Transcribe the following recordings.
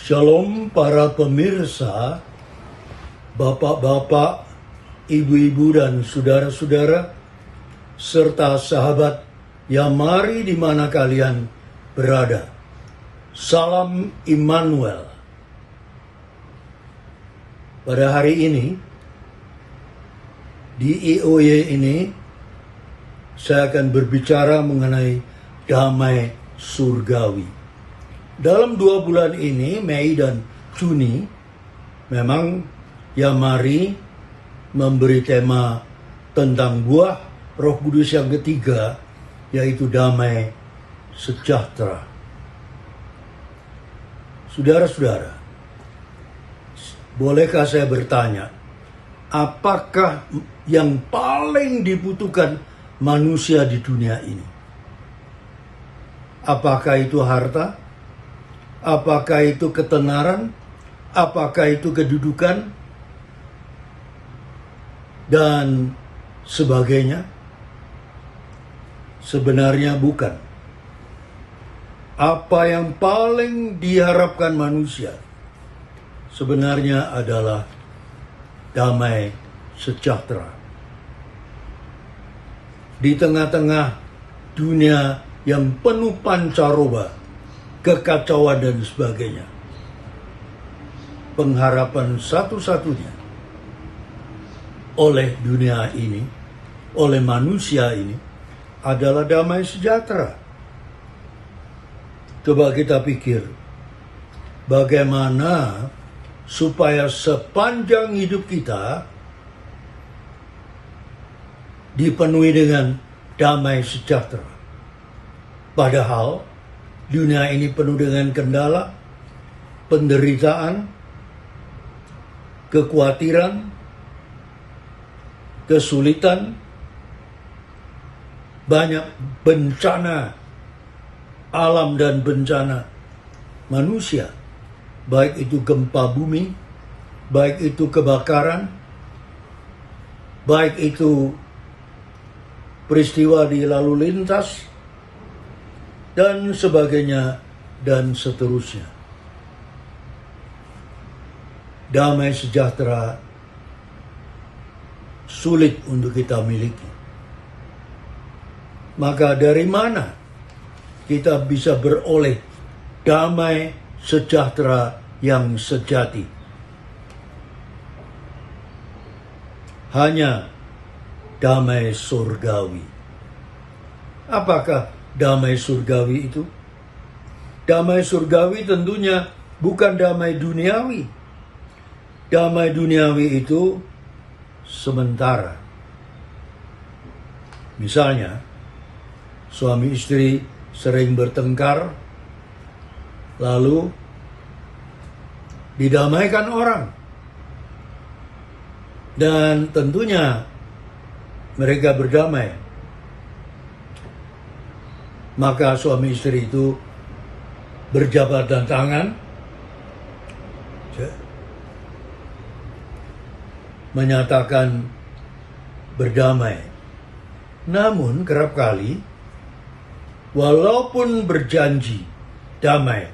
Shalom para pemirsa, bapak-bapak, ibu-ibu dan saudara-saudara, serta sahabat yang mari di mana kalian berada. Salam Immanuel. Pada hari ini, di IOY ini, saya akan berbicara mengenai damai surgawi. Dalam 2 bulan ini, Mei dan Juni, memang Yamari memberi tema tentang buah Roh Kudus yang ketiga, yaitu damai sejahtera. Saudara-saudara, bolehkah saya bertanya, apakah yang paling dibutuhkan manusia di dunia ini? Apakah itu harta? Apakah itu ketenaran? Apakah itu kedudukan? Dan sebagainya? Sebenarnya bukan. Apa yang paling diharapkan manusia sebenarnya adalah damai sejahtera. Di tengah-tengah dunia yang penuh pancaroba, kekacauan dan sebagainya, pengharapan satu-satunya oleh dunia ini, oleh manusia ini, adalah damai sejahtera. Coba kita pikir, bagaimana supaya sepanjang hidup kita dipenuhi dengan damai sejahtera. Padahal dunia ini penuh dengan kendala, penderitaan, kekhawatiran, kesulitan, banyak bencana alam dan bencana manusia, baik itu gempa bumi, baik itu kebakaran, baik itu peristiwa di lalu lintas, dan sebagainya, dan seterusnya. Damai sejahtera sulit untuk kita miliki. Maka dari mana kita bisa beroleh damai sejahtera yang sejati? Hanya damai surgawi. Apakah damai surgawi itu? Damai surgawi tentunya bukan damai duniawi. Damai duniawi itu sementara. Misalnya, suami istri sering bertengkar, lalu didamaikan orang. Dan tentunya mereka berdamai. Maka suami istri itu berjabatan tangan, menyatakan berdamai. Namun kerap kali, walaupun berjanji damai,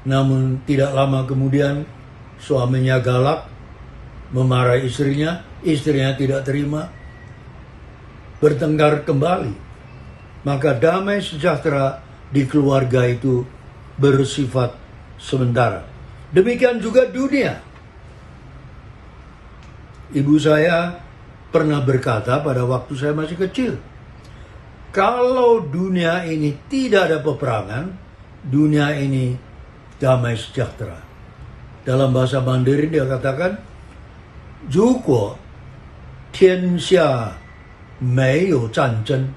namun tidak lama kemudian suaminya galak, memarahi istrinya, istrinya tidak terima, bertengkar kembali. Maka damai sejahtera di keluarga itu bersifat sementara. Demikian juga dunia. Ibu saya pernah berkata pada waktu saya masih kecil, kalau dunia ini tidak ada peperangan, dunia ini damai sejahtera. Dalam bahasa Mandarin dia katakan, 如果天下没有战争，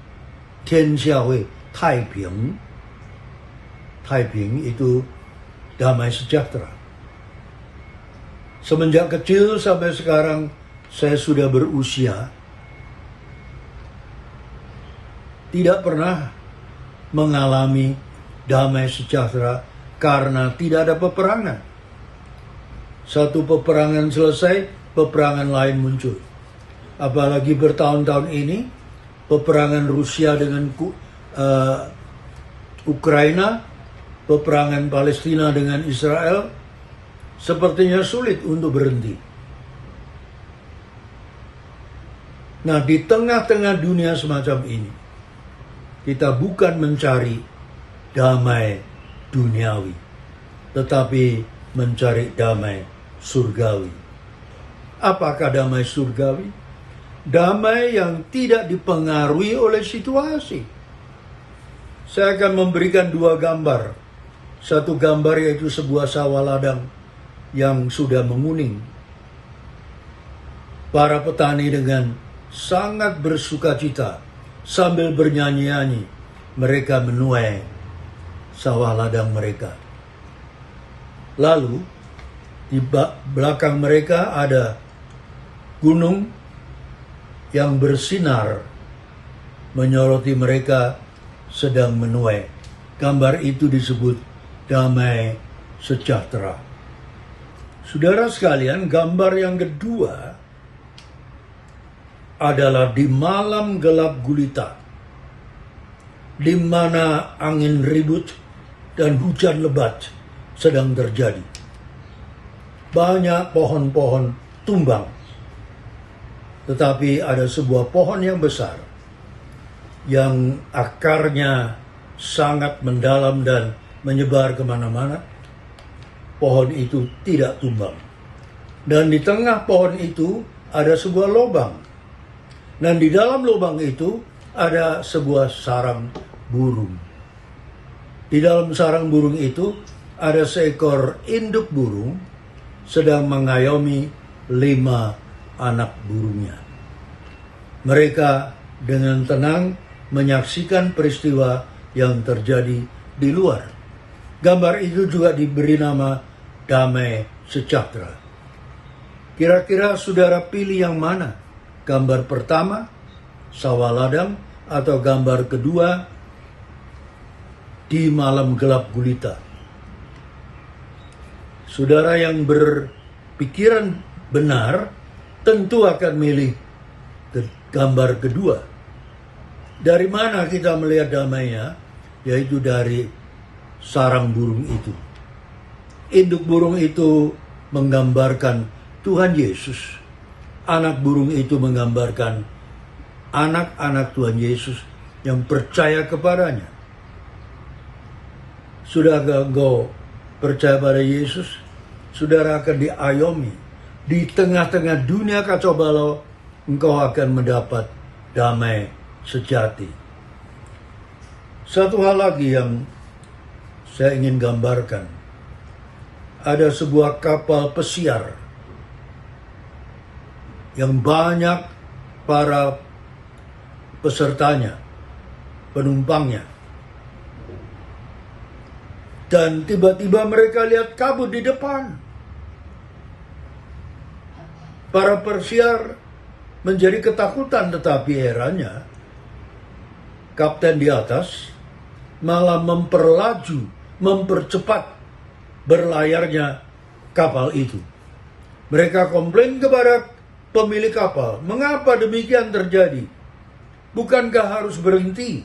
天下会太平。太平itu damai sejahtera. Semenjak kecil sampai sekarang saya sudah berusia, tidak pernah mengalami damai sejahtera karena tidak ada peperangan. Satu peperangan selesai, peperangan lain muncul. Apalagi bertahun-tahun ini, peperangan Rusia dengan Ukraina, peperangan Palestina dengan Israel, sepertinya sulit untuk berhenti. Nah, di tengah-tengah dunia semacam ini, kita bukan mencari damai duniawi, tetapi mencari damai surgawi. Apakah damai surgawi? Damai yang tidak dipengaruhi oleh situasi. Saya akan memberikan dua gambar. Satu gambar yaitu sebuah sawah ladang yang sudah menguning. Para petani dengan sangat bersukacita sambil bernyanyi-nyanyi, mereka menuai sawah ladang mereka. Lalu di belakang mereka ada gunung yang bersinar menyoroti mereka sedang menuai. Gambar itu disebut damai sejahtera. Saudara sekalian, gambar yang kedua adalah di malam gelap gulita, di mana angin ribut dan hujan lebat sedang terjadi. Banyak pohon-pohon tumbang, tetapi ada sebuah pohon yang besar yang akarnya sangat mendalam dan menyebar kemana-mana. Pohon itu tidak tumbang. Dan di tengah pohon itu ada sebuah lubang. Dan di dalam lubang itu ada sebuah sarang burung. Di dalam sarang burung itu ada seekor induk burung sedang mengayomi 5 anak burungnya. Mereka dengan tenang menyaksikan peristiwa yang terjadi di luar. Gambar itu juga diberi nama damai sejahtera. Kira-kira saudara pilih yang mana? Gambar pertama, sawah ladang, atau gambar kedua, di malam gelap gulita? Saudara yang berpikiran benar tentu akan milih gambar kedua. Dari mana kita melihat damainya? Yaitu dari sarang burung itu. Induk burung itu menggambarkan Tuhan Yesus. Anak burung itu menggambarkan anak-anak Tuhan Yesus yang percaya kepadanya. Sudah engkau percaya pada Yesus? Saudara akan diayomi. Di tengah-tengah dunia kacau balau, engkau akan mendapat damai sejati. Satu hal lagi yang saya ingin gambarkan. Ada sebuah kapal pesiar yang banyak para pesertanya, penumpangnya. Dan tiba-tiba mereka lihat kabut di depan. Para pesiar menjadi ketakutan, tetapi herannya kapten di atas malah mempercepat berlayarnya kapal itu. Mereka komplain kepada pemilik kapal, mengapa demikian terjadi? Bukankah harus berhenti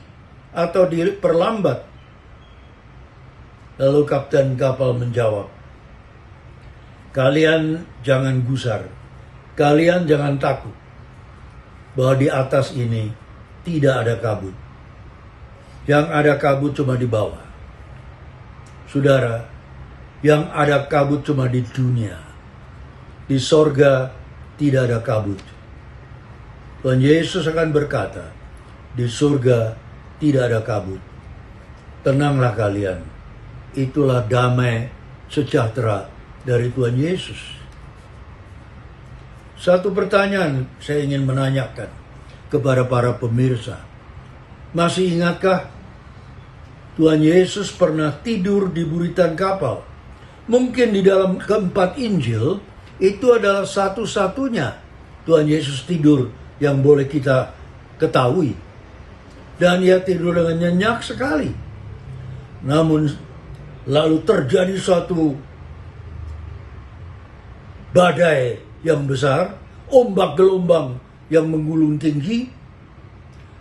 atau diperlambat? Lalu kapten kapal menjawab, kalian jangan gusar, kalian jangan takut, bahwa di atas ini tidak ada kabut. Yang ada kabut cuma di bawah. Saudara, yang ada kabut cuma di dunia. Di sorga tidak ada kabut. Tuhan Yesus akan berkata, di surga tidak ada kabut. Tenanglah kalian, itulah damai sejahtera dari Tuhan Yesus. Satu pertanyaan saya ingin menanyakan kepada para pemirsa. Masih ingatkah Tuhan Yesus pernah tidur di buritan kapal? Mungkin di dalam keempat Injil, itu adalah satu-satunya Tuhan Yesus tidur yang boleh kita ketahui. Dan ia tidur dengan nyenyak sekali. Namun lalu terjadi suatu badai yang besar, ombak gelombang yang menggulung tinggi.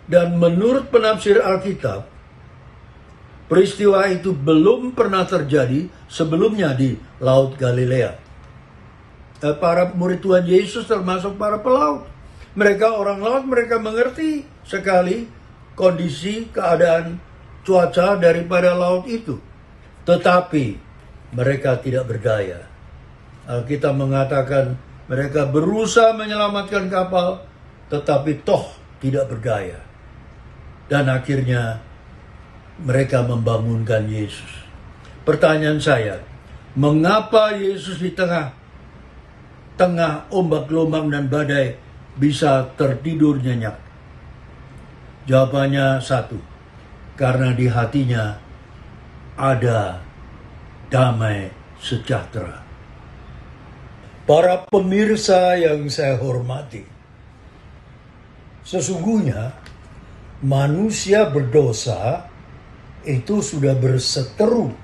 Dan menurut penafsir Alkitab, peristiwa itu belum pernah terjadi sebelumnya di Laut Galilea. para murid Tuhan Yesus termasuk para pelaut. Mereka orang laut, mereka mengerti sekali kondisi keadaan cuaca daripada laut itu. Tetapi mereka tidak berdaya. Kita mengatakan mereka berusaha menyelamatkan kapal, tetapi toh tidak berdaya. Dan akhirnya mereka membangunkan Yesus. Pertanyaan saya, mengapa Yesus di tengah ombak gelombang dan badai bisa tertidur nyenyak? Jawabannya satu, karena di hatinya ada damai sejahtera. Para pemirsa yang saya hormati, sesungguhnya manusia berdosa itu sudah berseteru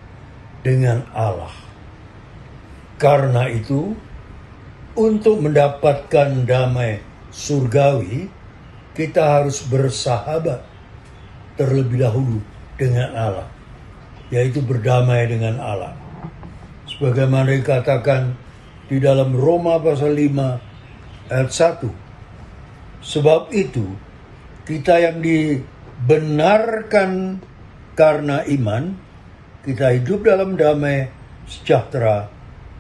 dengan Allah. Karena itu, untuk mendapatkan damai surgawi, kita harus bersahabat terlebih dahulu dengan Allah, yaitu berdamai dengan Allah. Sebagaimana dikatakan di dalam Roma pasal 5 ayat 1. Sebab itu, kita yang dibenarkan karena iman, kita hidup dalam damai sejahtera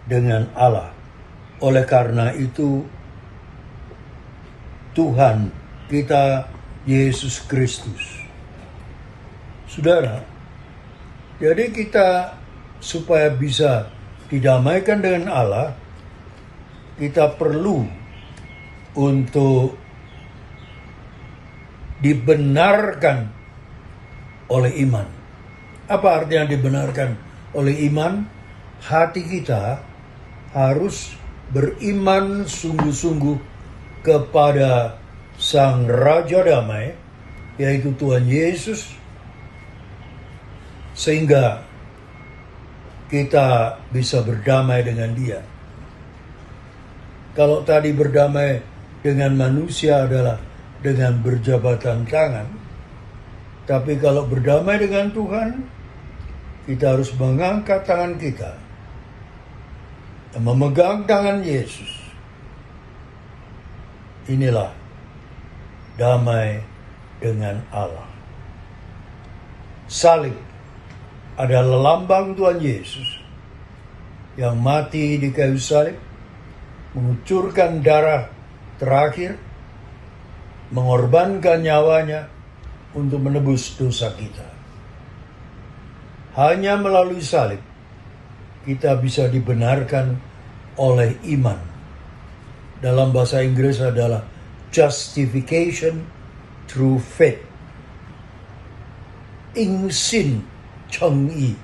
dengan Allah. Oleh karena itu, Tuhan kita Yesus Kristus. Saudara, jadi kita supaya bisa didamaikan dengan Allah, kita perlu untuk dibenarkan oleh iman. Apa artinya dibenarkan oleh iman? Hati kita harus beriman sungguh-sungguh kepada Sang Raja Damai, yaitu Tuhan Yesus, sehingga kita bisa berdamai dengan Dia. Kalau tadi berdamai dengan manusia adalah dengan berjabatan tangan, tapi kalau berdamai dengan Tuhan, kita harus mengangkat tangan kita dan memegang tangan Yesus. Inilah damai dengan Allah. Salib adalah lambang Tuhan Yesus yang mati di kayu salib, mengucurkan darah terakhir, mengorbankan nyawanya untuk menebus dosa kita. Hanya melalui salib kita bisa dibenarkan oleh iman. Dalam bahasa Inggris adalah justification through faith. Ingsin chengyi.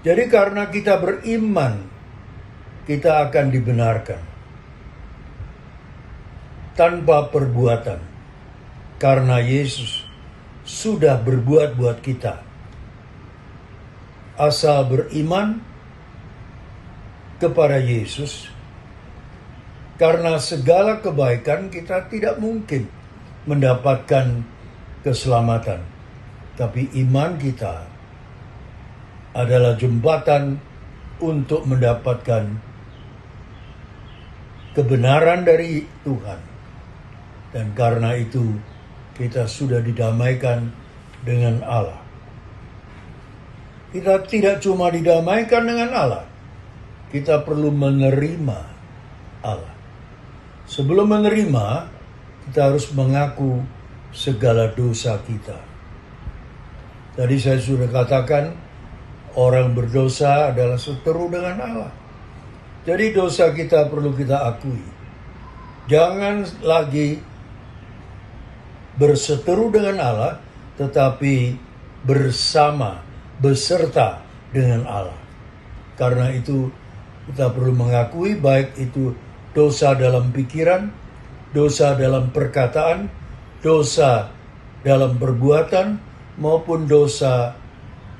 Jadi karena kita beriman, kita akan dibenarkan tanpa perbuatan. Karena Yesus sudah berbuat buat kita. Asal beriman kepada Yesus, karena segala kebaikan kita tidak mungkin mendapatkan keselamatan. Tapi iman kita adalah jembatan untuk mendapatkan kebenaran dari Tuhan. Dan karena itu kita sudah didamaikan dengan Allah. Kita tidak cuma didamaikan dengan Allah, kita perlu menerima Allah. Sebelum menerima, kita harus mengaku segala dosa kita. Tadi saya sudah katakan, orang berdosa adalah seteru dengan Allah. Jadi dosa kita perlu kita akui. Jangan lagi berseteru dengan Allah, tetapi beserta dengan Allah. Karena itu kita perlu mengakui baik itu dosa dalam pikiran, dosa dalam perkataan, dosa dalam perbuatan, maupun dosa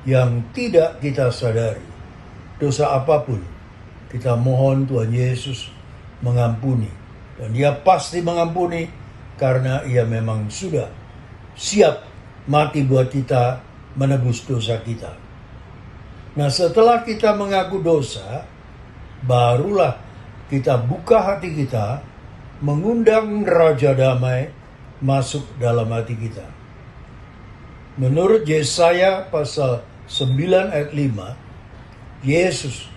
yang tidak kita sadari. Dosa apapun, kita mohon Tuhan Yesus mengampuni. Dan Dia pasti mengampuni karena Ia memang sudah siap mati buat kita, menebus dosa kita. Nah, setelah kita mengaku dosa, barulah kita buka hati kita, mengundang Raja Damai masuk dalam hati kita. Menurut Yesaya pasal 9 ayat 5, Yesus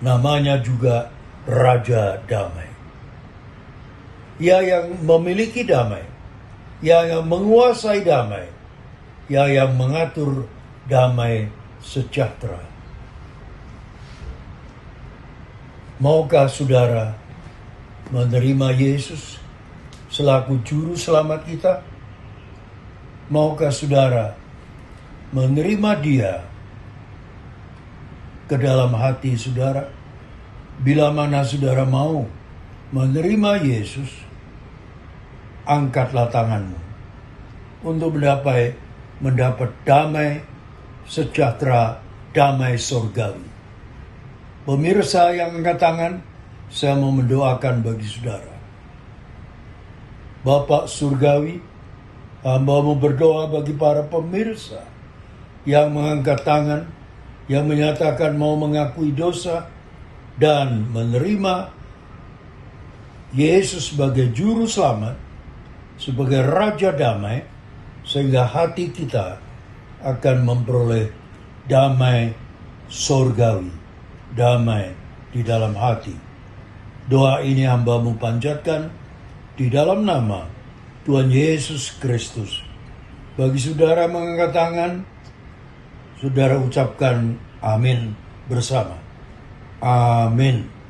namanya juga Raja Damai. Ia yang memiliki damai, Ia yang menguasai damai, Ia yang mengatur damai sejahtera. Maukah saudara menerima Yesus selaku juru selamat kita? Maukah saudara menerima Dia ke dalam hati saudara? Bila mana saudara mau menerima Yesus, angkatlah tanganmu untuk mendapat damai sejahtera, damai surgawi. Pemirsa yang angkat tangan, saya mau mendoakan bagi saudara. Bapak Surgawi, hamba-Mu berdoa bagi para pemirsa yang mengangkat tangan, yang menyatakan mau mengakui dosa dan menerima Yesus sebagai juru selamat, sebagai Raja Damai, sehingga hati kita akan memperoleh damai surgawi, damai di dalam hati. Doa ini hamba-Mu panjatkan di dalam nama Tuhan Yesus Kristus. Bagi saudara mengangkat tangan, saudara ucapkan amin bersama. Amin.